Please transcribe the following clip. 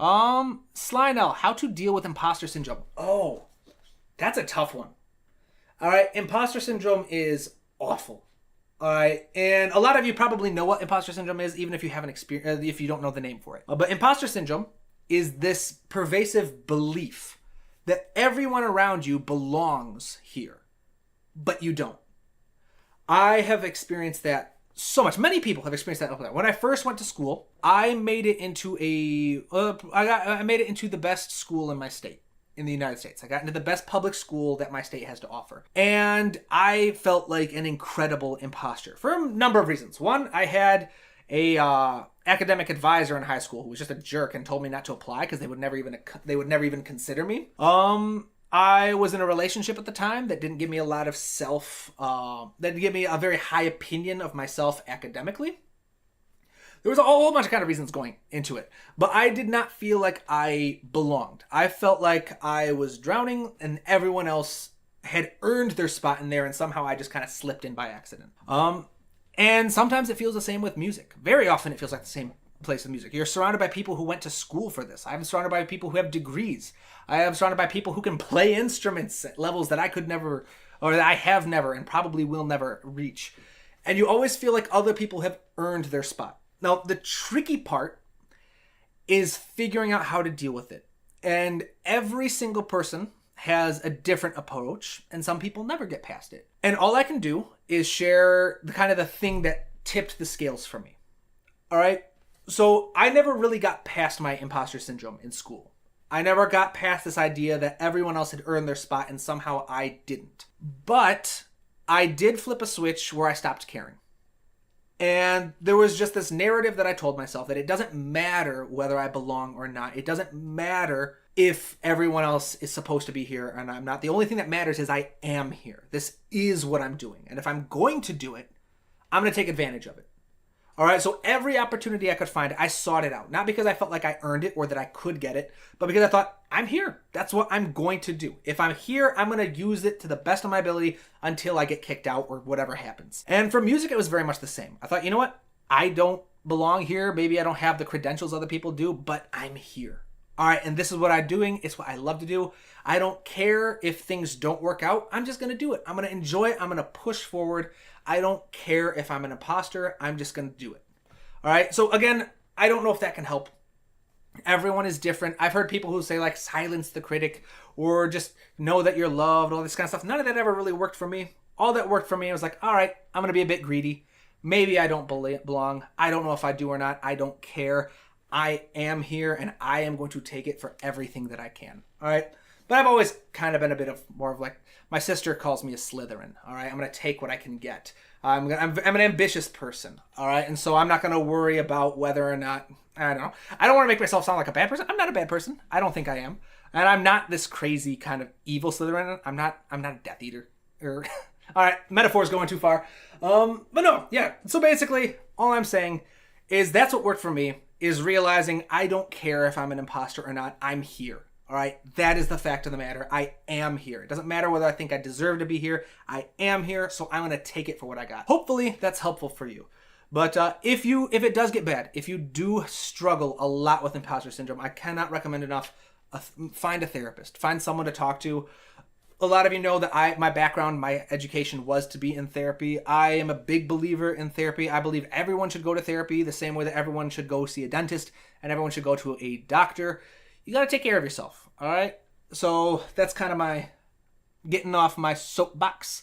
Slynell, how to deal with imposter syndrome. Oh, that's a tough one. All right, imposter syndrome is awful. All right, and a lot of you probably know what imposter syndrome is, even if you haven't experienced, if you don't know the name for it. But imposter syndrome is this pervasive belief that everyone around you belongs here, but you don't. I have experienced that so much. Many people have experienced that. When I first went to school, I made it into I made it into the best school in my state, in the United States. I got into the best public school that my state has to offer. And I felt like an incredible imposter for a number of reasons. One, I had a academic advisor in high school who was just a jerk and told me not to apply because they would never even consider me. I was in a relationship at the time that didn't give me a lot of that didn't give me a very high opinion of myself academically. There was a whole bunch of kind of reasons going into it, but I did not feel like I belonged. I felt like I was drowning and everyone else had earned their spot in there, and somehow I just kind of slipped in by accident. And sometimes it feels the same with music. Very often it feels like the same place with music. You're surrounded by people who went to school for this. I'm surrounded by people who have degrees. I am surrounded by people who can play instruments at levels that I could never, or that I have never and probably will never reach. And you always feel like other people have earned their spot. Now, the tricky part is figuring out how to deal with it. And every single person has a different approach, and some people never get past it. And all I can do is share the thing that tipped the scales for me. All right? So I never really got past my imposter syndrome in school. I never got past this idea that everyone else had earned their spot and somehow I didn't. But I did flip a switch where I stopped caring. And there was just this narrative that I told myself that it doesn't matter whether I belong or not. It doesn't matter if everyone else is supposed to be here and I'm not. The only thing that matters is I am here. This is what I'm doing. And if I'm going to do it, I'm going to take advantage of it. All right, so every opportunity I could find, I sought it out. Not because I felt like I earned it or that I could get it, but because I thought, I'm here. That's what I'm going to do. If I'm here, I'm going to use it to the best of my ability until I get kicked out or whatever happens. And for music, it was very much the same. I thought, you know what? I don't belong here. Maybe I don't have the credentials other people do, but I'm here. All right, and this is what I'm doing. It's what I love to do. I don't care if things don't work out. I'm just going to do it. I'm going to enjoy it. I'm going to push forward. I don't care if I'm an imposter. I'm just going to do it. All right, so again, I don't know if that can help. Everyone is different. I've heard people who say like silence the critic or just know that you're loved, all this kind of stuff. None of that ever really worked for me. All that worked for me was like, all right, I'm going to be a bit greedy. Maybe I don't belong. I don't know if I do or not. I don't care. I am here and I am going to take it for everything that I can. All right. But I've always kind of been a bit of more of like, my sister calls me a Slytherin. All right. I'm going to take what I can get. I'm an ambitious person. All right. And so I'm not going to worry about whether or not, I don't know. I don't want to make myself sound like a bad person. I'm not a bad person. I don't think I am. And I'm not this crazy kind of evil Slytherin. I'm not a Death Eater. All right. Metaphor's going too far. But no. Yeah. So basically all I'm saying is that's what worked for me, is realizing I don't care if I'm an imposter or not. I'm here. All right. That is the fact of the matter. I am here. It doesn't matter whether I think I deserve to be here. I am here. So I'm going to take it for what I got. Hopefully that's helpful for you. But if it does get bad, if you do struggle a lot with imposter syndrome, I cannot recommend enough. Find a therapist. Find someone to talk to. A lot of you know that my background, my education was to be in therapy. I am a big believer in therapy. I believe everyone should go to therapy the same way that everyone should go see a dentist and everyone should go to a doctor. You got to take care of yourself, all right? So that's kind of my getting off my soapbox.